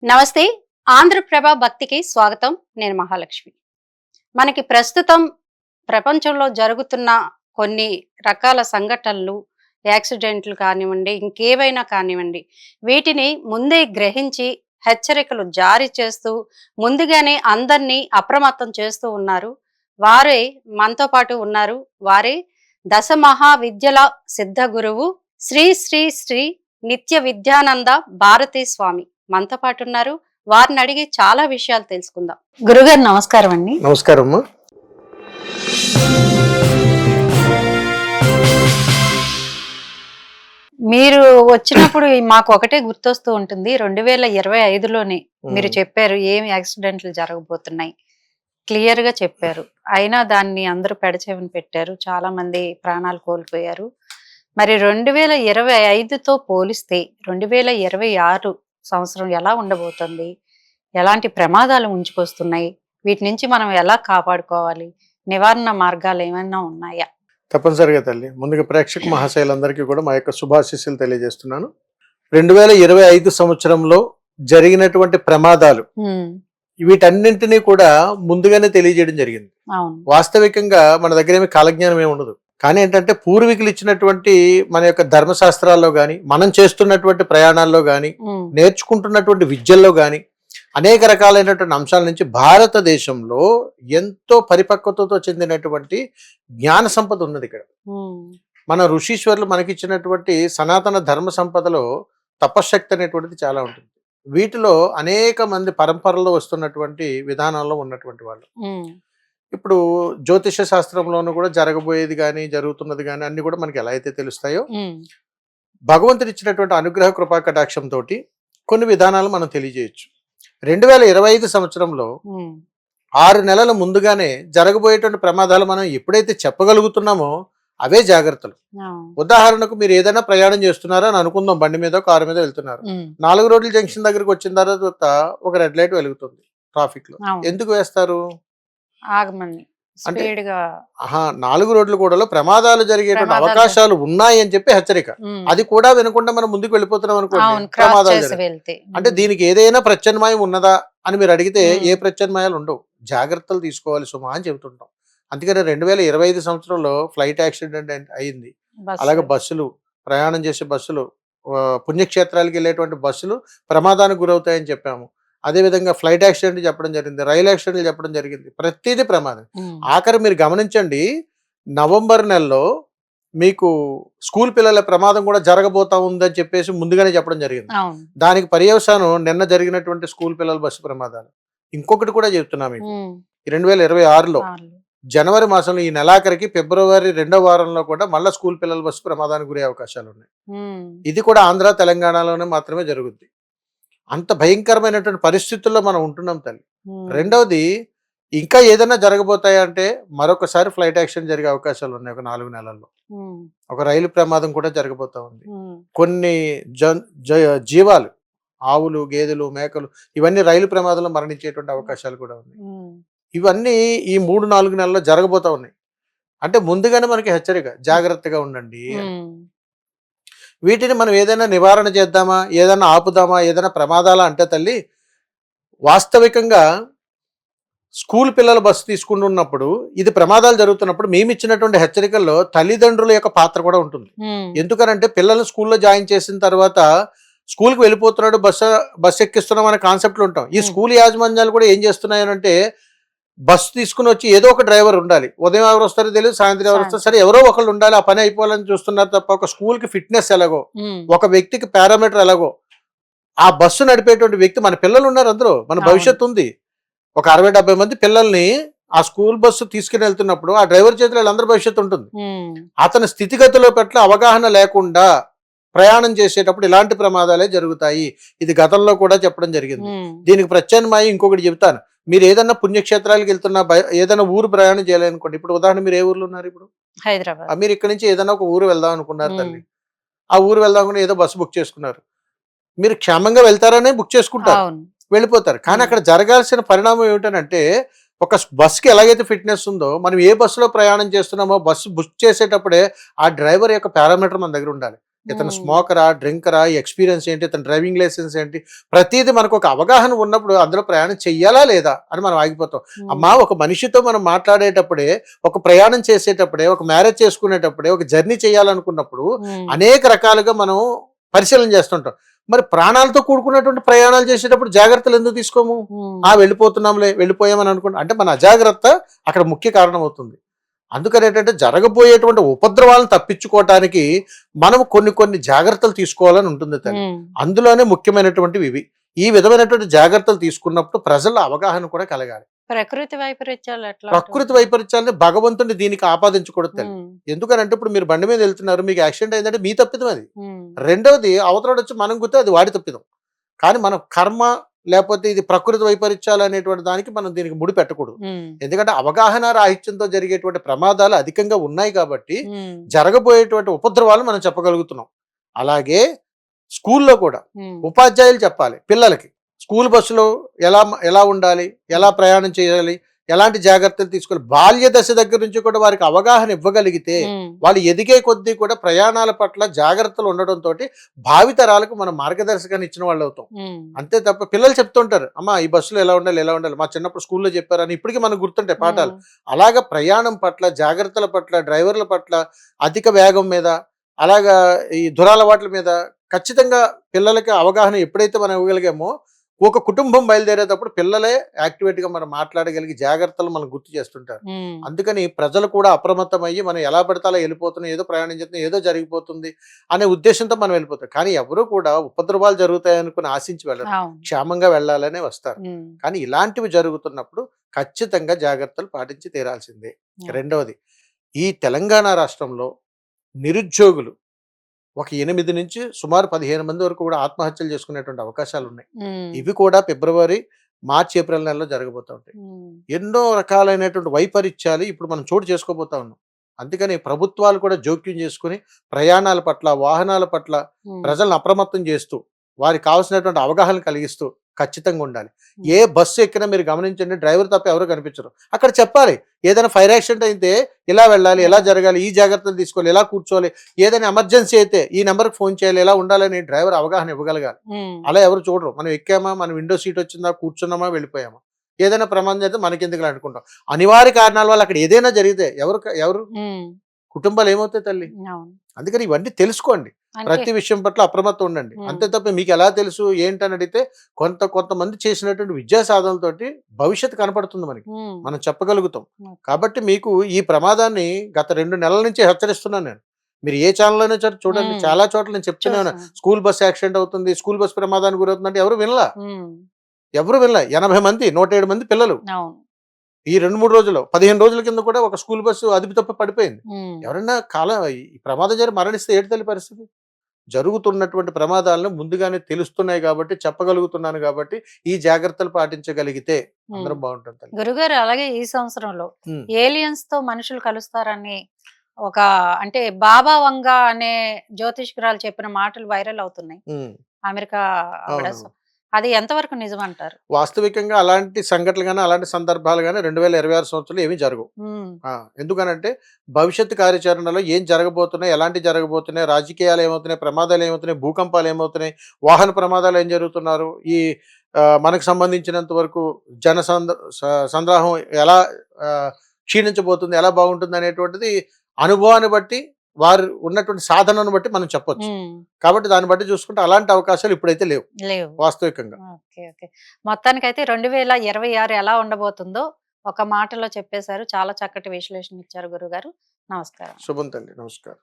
నమస్తే. ఆంధ్రప్రభ భక్తికి స్వాగతం. నేను మహాలక్ష్మి. మనకి ప్రస్తుతం ప్రపంచంలో జరుగుతున్న కొన్ని రకాల సంఘటనలు, యాక్సిడెంట్లు కానివ్వండి, ఇంకేవైనా కానివ్వండి, వీటిని ముందే గ్రహించి హెచ్చరికలు జారీ చేస్తూ ముందుగానే అందరినీ అప్రమత్తం చేస్తూ ఉన్నారు. వారే మనతో పాటు ఉన్నారు. వారే దశ మహావిద్యల సిద్ధ గురువు శ్రీ శ్రీ శ్రీ నిత్య విద్యానంద భారతీ స్వామి మనతో పాటు ఉన్నారు. వారిని అడిగి చాలా విషయాలు తెలుసుకుందాం. గురుగారు నమస్కారం అండి. నమస్కారం. మీరు వచ్చినప్పుడు మాకు ఒకటే గుర్తొస్తూ ఉంటుంది. 2025లోనే మీరు చెప్పారు ఏమి యాక్సిడెంట్లు జరగబోతున్నాయి, క్లియర్ గా చెప్పారు. అయినా దాన్ని అందరూ పెడచెవిన పెట్టారు, చాలా మంది ప్రాణాలు కోల్పోయారు. మరి 2025తో పోలిస్తే 2026 సంవత్సరం ఎలా ఉండబోతుంది, ఎలాంటి ప్రమాదాలు ఉంచుకొస్తున్నాయి, వీటి నుంచి మనం ఎలా కాపాడుకోవాలి, నివారణ మార్గాలు ఏమైనా ఉన్నాయా? తప్పనిసరిగా తల్లి, ముందుగా ప్రేక్షక మహాశయులందరికీ కూడా మా యొక్క శుభాశీస్సులు తెలియజేస్తున్నాను. 2025 సంవత్సరంలో జరిగినటువంటి ప్రమాదాలు వీటన్నింటినీ కూడా ముందుగానే తెలియజేయడం జరిగింది. వాస్తవికంగా మన దగ్గర ఏమి కాలజ్ఞానం ఏమి ఉండదు, కానీ ఏంటంటే పూర్వీకులు ఇచ్చినటువంటి మన యొక్క ధర్మశాస్త్రాల్లో గాని, మనం చేస్తున్నటువంటి ప్రయాణాల్లో గాని, నేర్చుకుంటున్నటువంటి విద్యల్లో గాని అనేక రకాలైనటువంటి అంశాల నుంచి భారతదేశంలో ఎంతో పరిపక్వతతో చెందినటువంటి జ్ఞాన సంపద ఉన్నది. ఇక్కడ మన ఋషీశ్వరులు మనకిచ్చినటువంటి సనాతన ధర్మ సంపదలో తపశ్శక్తి అనేటువంటిది చాలా ఉంటుంది. వీటిలో అనేక మంది పరంపరలో వస్తున్నటువంటి విధానాల్లో ఉన్నటువంటి వాళ్ళు. ఇప్పుడు జ్యోతిష శాస్త్రంలోనూ కూడా జరగబోయేది కానీ, జరుగుతున్నది కానీ అన్ని కూడా మనకి ఎలా అయితే తెలుస్తాయో, భగవంతుడు ఇచ్చినటువంటి అనుగ్రహ కృపా కటాక్షంతో కొన్ని విధానాలు మనం తెలియజేయచ్చు. 2025 సంవత్సరంలో 6 నెలల ముందుగానే జరగబోయేటువంటి ప్రమాదాలు మనం ఎప్పుడైతే చెప్పగలుగుతున్నామో అవే జాగ్రత్తలు. ఉదాహరణకు మీరు ఏదైనా ప్రయాణం చేస్తున్నారా అని అనుకుందాం, బండి మీద కారు మీద వెళ్తున్నారు. 4 రోడ్ల జంక్షన్ దగ్గరికి వచ్చిన తర్వాత ఒక రెడ్ లైట్ వెలుగుతుంది ట్రాఫిక్ లో. ఎందుకు వేస్తారు? అంటే 4 రోడ్లు కూడా ప్రమాదాలు జరిగేటువంటి అవకాశాలు ఉన్నాయి అని చెప్పి హెచ్చరిక. అది కూడా వినకుండా మనం ముందుకు వెళ్ళిపోతున్నాం అనుకోండి, ప్రమాదాలు జరుగుతాయి. అంటే దీనికి ఏదైనా ప్రత్యామ్నాయం ఉన్నదా అని మీరు అడిగితే ఏ ప్రత్యామ్నాయాలు ఉండవు. జాగ్రత్తలు తీసుకోవాలి సుమా అని చెబుతుంటాం. అందుకని 2025 సంవత్సరంలో ఫ్లైట్ యాక్సిడెంట్ అయింది. అలాగే బస్సులు, ప్రయాణం చేసే బస్సులు, పుణ్యక్షేత్రాలకు వెళ్ళేటువంటి బస్సులు ప్రమాదానికి గురవుతాయని చెప్పాము. అదేవిధంగా ఫ్లైట్ యాక్సిడెంట్ చెప్పడం జరిగింది, రైలు యాక్సిడెంట్లు చెప్పడం జరిగింది. ప్రతిదీ ప్రమాదం. ఆఖరి మీరు గమనించండి, నవంబర్ నెలలో మీకు స్కూల్ పిల్లల ప్రమాదం కూడా జరగబోతా ఉందని చెప్పేసి ముందుగానే చెప్పడం జరిగింది. దానికి పర్యవసానం నిన్న జరిగినటువంటి స్కూల్ పిల్లల బస్సు ప్రమాదాలు. ఇంకొకటి కూడా చెప్తున్నా మీకు, 2026లో జనవరి మాసంలో ఈ నెలాఖరికి ఫిబ్రవరి 2వ వారంలో కూడా మళ్ళీ స్కూల్ పిల్లల బస్సు ప్రమాదానికి గురే అవకాశాలు ఉన్నాయి. ఇది కూడా ఆంధ్ర తెలంగాణలోనే మాత్రమే జరుగుద్ది. అంత భయంకరమైనటువంటి పరిస్థితుల్లో మనం ఉంటున్నాం తల్లి. రెండవది, ఇంకా ఏదైనా జరగబోతాయంటే మరొకసారి ఫ్లైట్ యాక్సిడెంట్ జరిగే అవకాశాలు ఉన్నాయి. ఒక 4 నెలల్లో ఒక రైలు ప్రమాదం కూడా జరగబోతా ఉంది. కొన్ని జీవాలు, ఆవులు, గేదెలు, మేకలు, ఇవన్నీ రైలు ప్రమాదంలో మరణించేటువంటి అవకాశాలు కూడా ఉన్నాయి. ఇవన్నీ ఈ 3-4 నెలల్లో జరగబోతా ఉన్నాయి. అంటే ముందుగానే మనకి హెచ్చరిక, జాగ్రత్తగా ఉండండి. వీటిని మనం ఏదైనా నివారణ చేద్దామా, ఏదైనా ఆపుదామా, ఏదైనా ప్రమాదాలా అంటే తల్లి, వాస్తవికంగా స్కూల్ పిల్లల బస్సు తీసుకుంటున్నప్పుడు, ఇది ప్రమాదాలు జరుగుతున్నప్పుడు మేము ఇచ్చినటువంటి హెచ్చరికల్లో తల్లిదండ్రుల యొక్క పాత్ర కూడా ఉంటుంది. ఎందుకనంటే పిల్లల్ని స్కూల్లో జాయిన్ చేసిన తర్వాత స్కూల్కి వెళ్ళిపోతున్నాడు, బస్సు ఎక్కిస్తున్నాం అనే కాన్సెప్ట్లు ఉంటాం. ఈ స్కూల్ యాజమాన్యాలు కూడా ఏం చేస్తున్నాయనంటే, బస్సు తీసుకుని వచ్చి ఏదో ఒక డ్రైవర్ ఉండాలి. ఉదయం ఎవరు వస్తారో తెలియదు, సాయంత్రం ఎవరు వస్తారు, సరే ఎవరో ఒకళ్ళు ఉండాలి, ఆ పని అయిపోవాలని చూస్తున్నారు తప్ప ఒక స్కూల్కి ఫిట్నెస్ ఎలాగో, ఒక వ్యక్తికి పారామీటర్ ఎలాగో, ఆ బస్సు నడిపేటువంటి వ్యక్తి, మన పిల్లలు ఉన్నారు అందరూ, మన భవిష్యత్తు ఉంది. ఒక 60-70 మంది పిల్లల్ని ఆ స్కూల్ బస్సు తీసుకుని వెళ్తున్నప్పుడు ఆ డ్రైవర్ చేతిలో అందరి భవిష్యత్తు ఉంటుంది. అతని స్థితిగతుల పట్ల అవగాహన లేకుండా ప్రయాణం చేసేటప్పుడు ఇలాంటి ప్రమాదాలే జరుగుతాయి. ఇది గతంలో కూడా చెప్పడం జరిగింది. దీనికి ప్రత్యామ్నాయం ఇంకొకటి చెబుతాను. మీరు ఏదన్నా పుణ్యక్షేత్రాలకు వెళ్తున్నా, ఏదైనా ఊరు ప్రయాణం చేయాలనుకోండి. ఇప్పుడు ఉదాహరణ, మీరు ఏ ఊర్లో ఉన్నారు? ఇప్పుడు హైదరాబాద్. మీరు ఇక్కడ నుంచి ఏదైనా ఒక ఊరు వెళ్దాం అనుకున్నారు తల్లి. ఆ ఊరు వెళ్దాం అనుకుని ఏదో బస్సు బుక్ చేసుకున్నారు. మీరు క్షేమంగా వెళ్తారనే బుక్ చేసుకుంటారు, వెళ్ళిపోతారు. కానీ అక్కడ జరగాల్సిన పరిణామం ఏమిటనంటే, ఒక బస్సుకి ఎలాగైతే ఫిట్నెస్ ఉందో, మనం ఏ బస్సులో ప్రయాణం చేస్తున్నామో బస్సు బుక్ చేసేటప్పుడే ఆ డ్రైవర్ యొక్క పారామీటర్ మన దగ్గర ఉండాలి. ఇతను స్మోకరా, డ్రింకరా, ఎక్స్పీరియన్స్ ఏంటి, ఇతను డ్రైవింగ్ లైసెన్స్ ఏంటి, ప్రతిదీ మనకు ఒక అవగాహన ఉన్నప్పుడు అందులో ప్రయాణం చెయ్యాలా లేదా అని మనం ఆగిపోతాం. అమ్మా, ఒక మనిషితో మనం మాట్లాడేటప్పుడే, ఒక ప్రయాణం చేసేటప్పుడే, ఒక మ్యారేజ్ చేసుకునేటప్పుడే, ఒక జర్నీ చేయాలనుకున్నప్పుడు అనేక రకాలుగా మనం పరిశీలన చేస్తుంటాం. మరి ప్రాణాలతో కూడుకున్నటువంటి ప్రయాణాలు చేసేటప్పుడు జాగ్రత్తలు ఎందుకు తీసుకోము? వెళ్ళిపోతున్నాంలే, వెళ్ళిపోయామని అనుకుంటాం. అంటే మన అజాగ్రత్త అక్కడ ముఖ్య కారణం అవుతుంది. అందుకని ఏంటంటే జరగబోయేటువంటి ఉపద్రవాలను తప్పించుకోవటానికి మనం కొన్ని జాగ్రత్తలు తీసుకోవాలని ఉంటుంది తల్లి. అందులోనే ముఖ్యమైనటువంటివి ఇవి. ఈ విధమైనటువంటి జాగ్రత్తలు తీసుకున్నప్పుడు ప్రజల అవగాహన కూడా కలగాలి. ప్రకృతి వైపరీత్యాలు ఎట్లా? ప్రకృతి వైపరీత్యాలని భగవంతుని దీనికి ఆపాదించకూడదు తల్లి. ఎందుకనంటే ఇప్పుడు మీరు బండి మీద వెళ్తున్నారు, మీకు యాక్సిడెంట్ అయిందంటే మీ తప్పిదం అది. రెండవది, అవతలడు వచ్చి మనం గుర్తే అది వాడి తప్పిదం. కానీ మన కర్మ లేకపోతే ఇది ప్రకృతి వైపరీత్యాలు అనేటువంటి దానికి మనం దీనికి ముడి పెట్టకూడదు. ఎందుకంటే అవగాహన రాహిత్యంతో జరిగేటువంటి ప్రమాదాలు అధికంగా ఉన్నాయి కాబట్టి జరగబోయేటువంటి ఉపద్రవాలు మనం చెప్పగలుగుతున్నాం. అలాగే స్కూల్లో కూడా ఉపాధ్యాయులు చెప్పాలి పిల్లలకి, స్కూల్ బస్సులో ఎలా ఉండాలి, ఎలా ప్రయాణం చేయాలి, ఎలాంటి జాగ్రత్తలు తీసుకోవాలి. బాల్య దశ దగ్గర నుంచి కూడా వారికి అవగాహన ఇవ్వగలిగితే వాళ్ళు ఎదిగే కొద్దీ కూడా ప్రయాణాల పట్ల జాగ్రత్తలు ఉండడంతో భావితరాలకు మనం మార్గదర్శకాన్ని ఇచ్చిన వాళ్ళు అవుతాం. అంతే తప్ప పిల్లలు చెప్తుంటారు, అమ్మా ఈ బస్సులో ఎలా ఉండాలి, మా చిన్నప్పుడు స్కూల్లో చెప్పారని ఇప్పటికీ మనకు గుర్తుంటాయి పాఠాలు. అలాగా ప్రయాణం పట్ల, జాగ్రత్తల పట్ల, డ్రైవర్ల పట్ల, అధిక వేగం మీద, అలాగా ఈ దురలవాట్ల మీద ఖచ్చితంగా పిల్లలకి అవగాహన ఎప్పుడైతే మనం ఇవ్వగలిగామో, ఒక కుటుంబం బయలుదేరేటప్పుడు పిల్లలే యాక్టివేట్గా మనం మాట్లాడగలిగి జాగ్రత్తలు మనం గుర్తు చేస్తుంటారు. అందుకని ప్రజలు కూడా అప్రమత్తం అయ్యి మనం ఎలా పడితే అలా వెళ్ళిపోతున్నాం, ఏదో ప్రయాణం చేస్తున్నాం, ఏదో జరిగిపోతుంది అనే ఉద్దేశంతో మనం వెళ్ళిపోతాం. కానీ ఎవరు కూడా ఉపద్రవాలు జరుగుతాయనుకుని ఆశించి వెళ్ళరు, క్షేమంగా వెళ్ళాలనే వస్తారు. కానీ ఇలాంటివి జరుగుతున్నప్పుడు ఖచ్చితంగా జాగ్రత్తలు పాటించి తీరాల్సిందే. రెండవది, ఈ తెలంగాణ రాష్ట్రంలో నిరుద్యోగులు ఒక 8 నుంచి సుమారు 15 మంది వరకు కూడా ఆత్మహత్యలు చేసుకునేటువంటి అవకాశాలు ఉన్నాయి. ఇవి కూడా ఫిబ్రవరి, మార్చి, ఏప్రిల్ నెలలో జరగబోతూ ఉంటాయి. ఎన్నో రకాలైనటువంటి వైపరీత్యాలు ఇప్పుడు మనం చోటు చేసుకోబోతా ఉన్నాం. అందుకని ప్రభుత్వాలు కూడా జోక్యం చేసుకుని ప్రయాణాల పట్ల, వాహనాల పట్ల ప్రజలను అప్రమత్తం చేస్తూ వారికి కావాల్సినటువంటి అవగాహన కలిగిస్తూ ఖచ్చితంగా ఉండాలి. ఏ బస్సు ఎక్కినా మీరు గమనించండి, డ్రైవర్ తప్ప ఎవరు కనిపించరు. అక్కడ చెప్పాలి, ఏదైనా ఫైర్ యాక్సిడెంట్ అయితే ఇలా వెళ్ళాలి, ఎలా జరగాలి, ఈ జాగ్రత్తలు తీసుకోవాలి, ఎలా కూర్చోవాలి, ఏదైనా ఎమర్జెన్సీ అయితే ఈ నెంబర్కి ఫోన్ చేయాలి, ఎలా ఉండాలని డ్రైవర్ అవగాహన ఇవ్వగలగాలి. అలా ఎవరు చూడరు. మనం ఎక్కామా, మన విండో సీట్ వచ్చిందా, కూర్చున్నామా, వెళ్ళిపోయామా, ఏదైనా ప్రమాదం అయితే మనకెందుకు అనుకుంటాం. అనివార్య కారణాల వల్ల అక్కడ ఏదైనా జరిగితే ఎవరు కుటుంబాలు ఏమవుతాయి తల్లి. అందుకని ఇవన్నీ తెలుసుకోండి, ప్రతి విషయం పట్ల అప్రమత్తం ఉండండి. అంతే తప్ప మీకు ఎలా తెలుసు ఏంటని అడిగితే కొంతమంది చేసినటువంటి విద్యా సాధనలతోటి భవిష్యత్తు కనపడుతుంది మనకి, మనం చెప్పగలుగుతాం. కాబట్టి మీకు ఈ ప్రమాదాన్ని గత 2 నెలల నుంచి హెచ్చరిస్తున్నాను నేను. మీరు ఏ ఛానల్లోనే చూడండి, చాలా చోట్ల నేను చెప్తున్నాను, స్కూల్ బస్ యాక్సిడెంట్ అవుతుంది, స్కూల్ బస్ ప్రమాదానికి గురవుతుందంటే ఎవరు వినలా. 80 మంది, 107 మంది పిల్లలు ఈ 2-3 రోజుల్లో, 15 రోజుల కింద కూడా ఒక స్కూల్ బస్సు అదుపు తప్ప పడిపోయింది. ఎవరైనా ఈ ప్రమాదం జరిగి మరణిస్తే ఏంటి తల్లి పరిస్థితి? జరుగుతున్నటువంటి ప్రమాదాలను ముందుగానే తెలుస్తున్నాయి కాబట్టి, చెప్పగలుగుతున్నాను కాబట్టి ఈ జాగ్రత్తలు పాటించగలిగితే అందరం బాగుంటుంది. గురుగారు, అలాగే ఈ సంవత్సరంలో ఏలియన్స్ తో మనుషులు కలుస్తారని ఒక అంటే బాబా వంగ అనే జ్యోతిష్కురాలు చెప్పిన మాటలు వైరల్ అవుతున్నాయి అమెరికా. అది ఎంతవరకు నిజం అంటారు? వాస్తవికంగా అలాంటి సంఘటనలు కానీ, అలాంటి సందర్భాలు కానీ 2026 సంవత్సరంలో ఏమీ జరగవు. ఎందుకనంటే భవిష్యత్తు కార్యాచరణలో ఏం జరగబోతున్నాయి, ఎలాంటి జరగబోతున్నాయి, రాజకీయాలు ఏమవుతున్నాయి, ప్రమాదాలు ఏమవుతున్నాయి, భూకంపాలు ఏమవుతున్నాయి, వాహన ప్రమాదాలు ఏం జరుగుతున్నారు, ఈ మనకు సంబంధించినంత వరకు సంద్రాహం ఎలా క్షీణించబోతుంది, ఎలా బాగుంటుంది అనేటువంటిది అనుభవాన్ని బట్టి, వారు ఉన్నటువంటి సాధనను బట్టి మనం చెప్పొచ్చు. కాబట్టి దాన్ని బట్టి చూసుకుంటే అలాంటి అవకాశాలు ఇప్పుడైతే లేవు వాస్తవికంగా. మొత్తానికైతే 2026 ఎలా ఉండబోతుందో ఒక మాటలో చెప్పేశారు. చాలా చక్కటి విశ్లేషణ ఇచ్చారు గురుగారు. నమస్కారం. శుభం తల్లి, నమస్కారం.